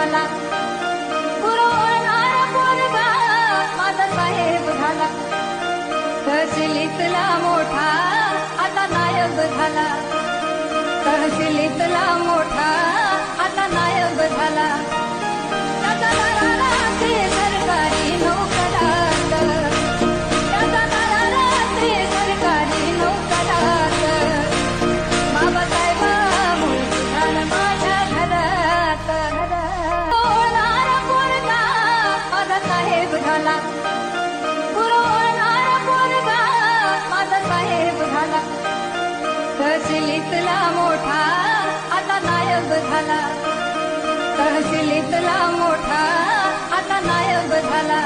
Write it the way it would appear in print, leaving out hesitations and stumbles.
झाला, पुरवणारा पोरगा माझा साहेब झाला. तहसिलीतला मोठा आता नायब झाला, तहसिलीतला मोठा आता नायब झाला. त्याचा दरारा ते सरकारी नोकरात, त्याचा दरारा ते सरकारी नोकरात. बाबासाहेबामुळे झालं माझ्या घरात. पुरवणारा पोरगा माझा साहेब झाला, पुरवणारा पोरगा माझा साहेब झाला. तहसिलीतला मोठा आता नायब झाला, तहसिलीतला मोठा आता नायब झाला.